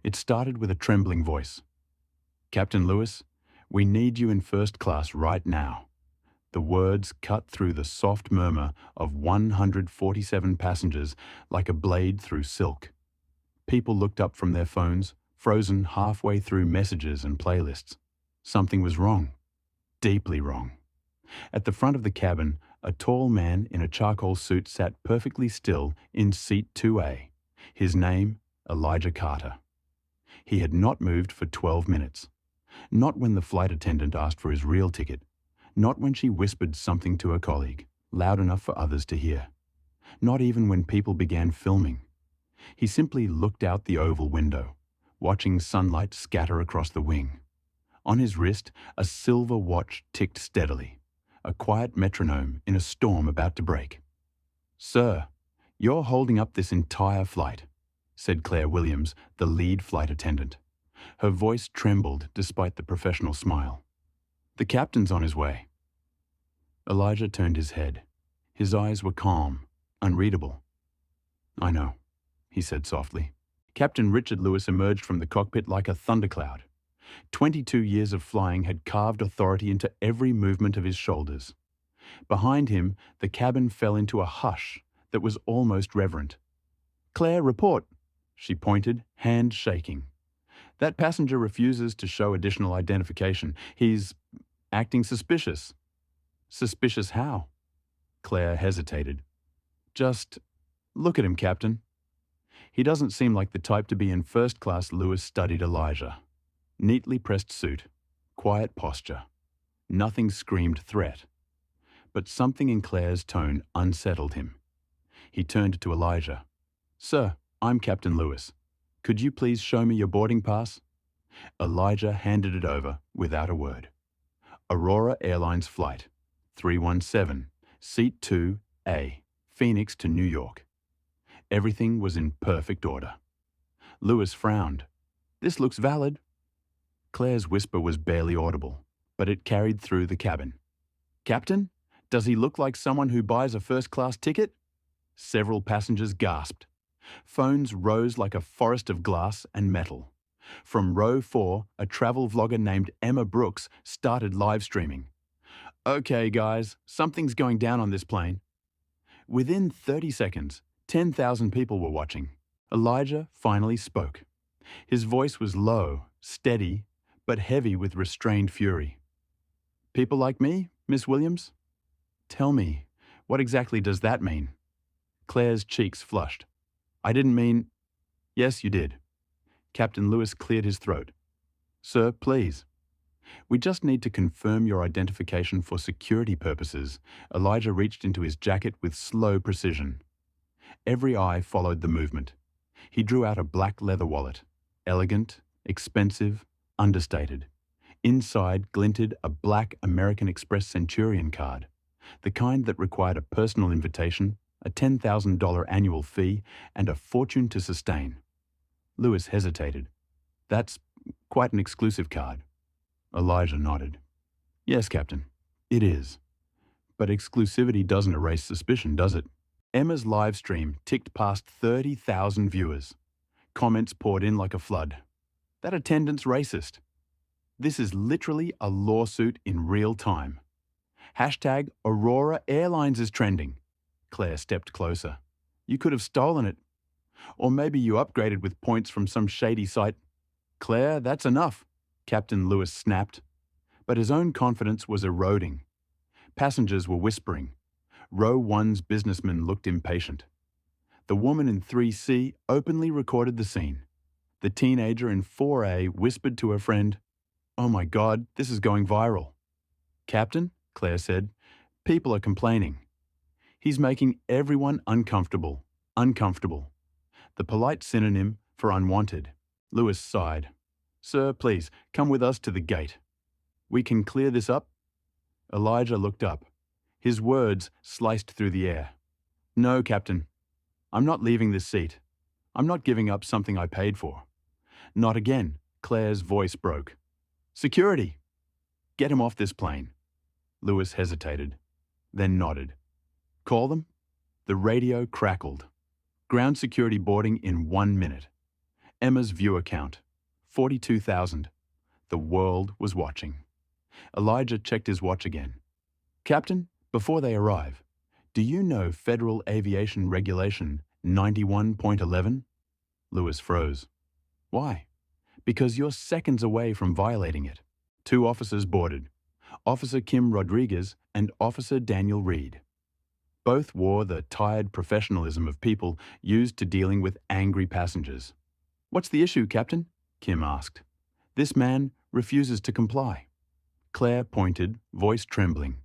It started with a trembling voice. "Captain Lewis, we need you in first class right now." The words cut through the soft murmur of 147 passengers like a blade through silk. People looked up from their phones, frozen halfway through messages and playlists. Something was wrong. Deeply wrong. At the front of the cabin, a tall man in a charcoal suit sat perfectly still in seat 2A. His name, Elijah Carter. He had not moved for 12 minutes. Not when the flight attendant asked for his real ticket. Not when she whispered something to a colleague, loud enough for others to hear. Not even when people began filming. He simply looked out the oval window, watching sunlight scatter across the wing. On his wrist, a silver watch ticked steadily, a quiet metronome in a storm about to break. "Sir, you're holding up this entire flight," said Claire Williams, the lead flight attendant. Her voice trembled despite the professional smile. "The captain's on his way." Elijah turned his head. His eyes were calm, unreadable. "I know," he said softly. Captain Richard Lewis emerged from the cockpit like a thundercloud. 22 years of flying had carved authority into every movement of his shoulders. Behind him, the cabin fell into a hush that was almost reverent. "Claire, report," she pointed, hand shaking. "That passenger refuses to show additional identification. He's acting suspicious." "Suspicious how?" Claire hesitated. "Just look at him, Captain." "He doesn't seem like the type to be in first class," Lewis studied Elijah. Neatly pressed suit, quiet posture. Nothing screamed threat. But something in Claire's tone unsettled him. He turned to Elijah. "Sir, I'm Captain Lewis. Could you please show me your boarding pass?" Elijah handed it over without a word. Aurora Airlines flight, 317, seat 2A, Phoenix to New York. Everything was in perfect order. Lewis frowned. "This looks valid." Claire's whisper was barely audible, but it carried through the cabin. "Captain, does he look like someone who buys a first-class ticket?" Several passengers gasped. Phones rose like a forest of glass and metal. From row 4, a travel vlogger named Emma Brooks started live streaming. "Okay, guys, something's going down on this plane." Within 30 seconds, 10,000 people were watching. Elijah finally spoke. His voice was low, steady, but heavy with restrained fury. "People like me, Miss Williams? Tell me, what exactly does that mean?" Claire's cheeks flushed. "I didn't mean—" "Yes, you did." Captain Lewis cleared his throat. "Sir, please. We just need to confirm your identification for security purposes." Elijah reached into his jacket with slow precision. Every eye followed the movement. He drew out a black leather wallet. Elegant, expensive, understated. Inside glinted a black American Express Centurion card, the kind that required a personal invitation, a $10,000 annual fee, and a fortune to sustain. Lewis hesitated. "That's quite an exclusive card." Elijah nodded. "Yes, Captain, it is. But exclusivity doesn't erase suspicion, does it?" Emma's live stream ticked past 30,000 viewers. Comments poured in like a flood. "That attendant's racist." "This is literally a lawsuit in real time." Hashtag Aurora Airlines is trending. Claire stepped closer. "You could have stolen it. Or maybe you upgraded with points from some shady site." "Claire, that's enough," Captain Lewis snapped. But his own confidence was eroding. Passengers were whispering. Row 1's businessman looked impatient. The woman in 3C openly recorded the scene. The teenager in 4A whispered to her friend, "Oh my God, this is going viral." "Captain," Claire said, "people are complaining. He's making everyone uncomfortable. Uncomfortable. The polite synonym for unwanted." Lewis sighed. "Sir, please, come with us to the gate. We can clear this up." Elijah looked up. His words sliced through the air. "No, Captain. I'm not leaving this seat. I'm not giving up something I paid for." "Not again," Claire's voice broke. "Security! Get him off this plane." Lewis hesitated, then nodded. "Call them?" The radio crackled. "Ground security boarding in 1 minute." Emma's viewer count, 42,000. The world was watching. Elijah checked his watch again. Captain, before they arrive, do you know Federal Aviation Regulation 91.11? Lewis froze. Why? Because you're seconds away from violating it. 2 officers boarded, Officer Kim Rodriguez and Officer Daniel Reed. Both wore the tired professionalism of people used to dealing with angry passengers. What's the issue, Captain? Kim asked. This man refuses to comply. Claire pointed, voice trembling.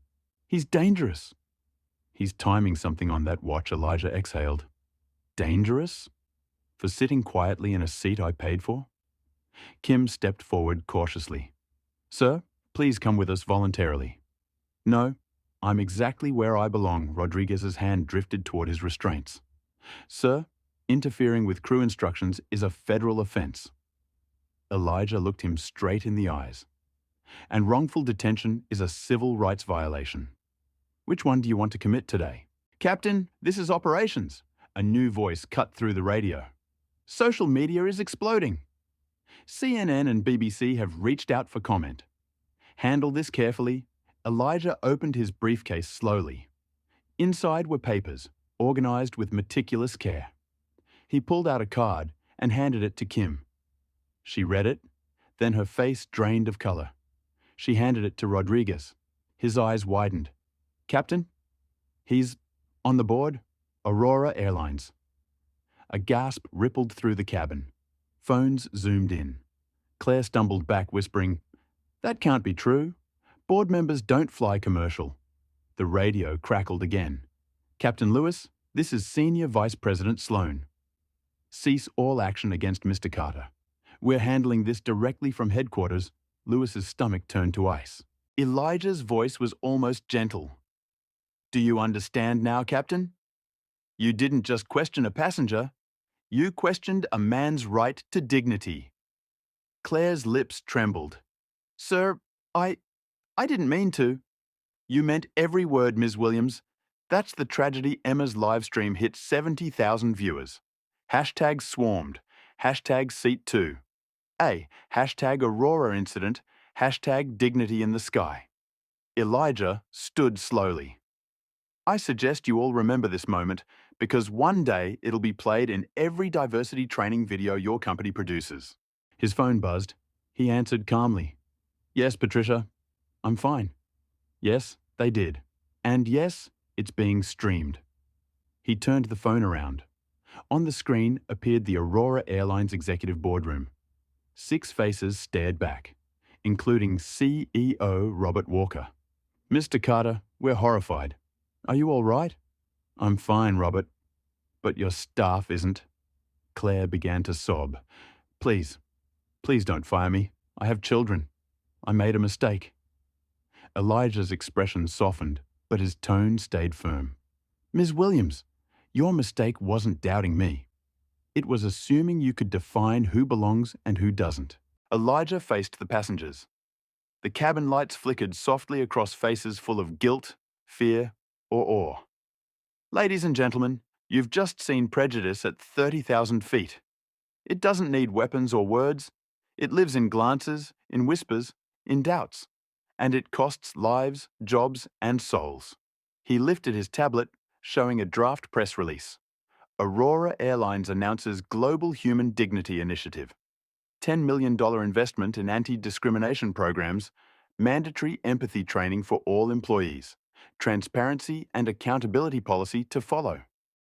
He's dangerous. He's timing something on that watch, Elijah exhaled. Dangerous? For sitting quietly in a seat I paid for? Kim stepped forward cautiously. Sir, please come with us voluntarily. No, I'm exactly where I belong. Rodriguez's hand drifted toward his restraints. Sir, interfering with crew instructions is a federal offense. Elijah looked him straight in the eyes. And wrongful detention is a civil rights violation. Which one do you want to commit today? Captain, this is operations. A new voice cut through the radio. Social media is exploding. CNN and BBC have reached out for comment. Handle this carefully. Elijah opened his briefcase slowly. Inside were papers, organized with meticulous care. He pulled out a card and handed it to Kim. She read it, then her face drained of color. She handed it to Rodriguez. His eyes widened. Captain? He's on the board, Aurora Airlines. A gasp rippled through the cabin. Phones zoomed in. Claire stumbled back, whispering, That can't be true. Board members don't fly commercial. The radio crackled again. Captain Lewis, this is Senior Vice President Sloan. Cease all action against Mr. Carter. We're handling this directly from headquarters. Lewis's stomach turned to ice. Elijah's voice was almost gentle. Do you understand now, Captain? You didn't just question a passenger. You questioned a man's right to dignity. Claire's lips trembled. Sir, I didn't mean to. You meant every word, Ms. Williams. That's the tragedy. Emma's live stream hit 70,000 viewers. Hashtag swarmed. Hashtag seat 2. Hashtag Aurora incident. Hashtag dignity in the sky. Elijah stood slowly. I suggest you all remember this moment because one day it'll be played in every diversity training video your company produces. His phone buzzed. He answered calmly. Yes, Patricia. I'm fine. Yes, they did. And yes, it's being streamed. He turned the phone around. On the screen appeared the Aurora Airlines executive boardroom. 6 faces stared back, including CEO Robert Walker. Mr. Carter, we're horrified. Are you all right? I'm fine, Robert. But your staff isn't. Claire began to sob. Please don't fire me. I have children. I made a mistake. Elijah's expression softened, but his tone stayed firm. Ms. Williams, your mistake wasn't doubting me. It was assuming you could define who belongs and who doesn't. Elijah faced the passengers. The cabin lights flickered softly across faces full of guilt, fear, or awe. Ladies and gentlemen, you've just seen prejudice at 30,000 feet. It doesn't need weapons or words. It lives in glances, in whispers, in doubts. And it costs lives, jobs, and souls. He lifted his tablet, showing a draft press release. Aurora Airlines announces Global Human Dignity Initiative. $10 million investment in anti-discrimination programs, mandatory empathy training for all employees, transparency and accountability policy to follow.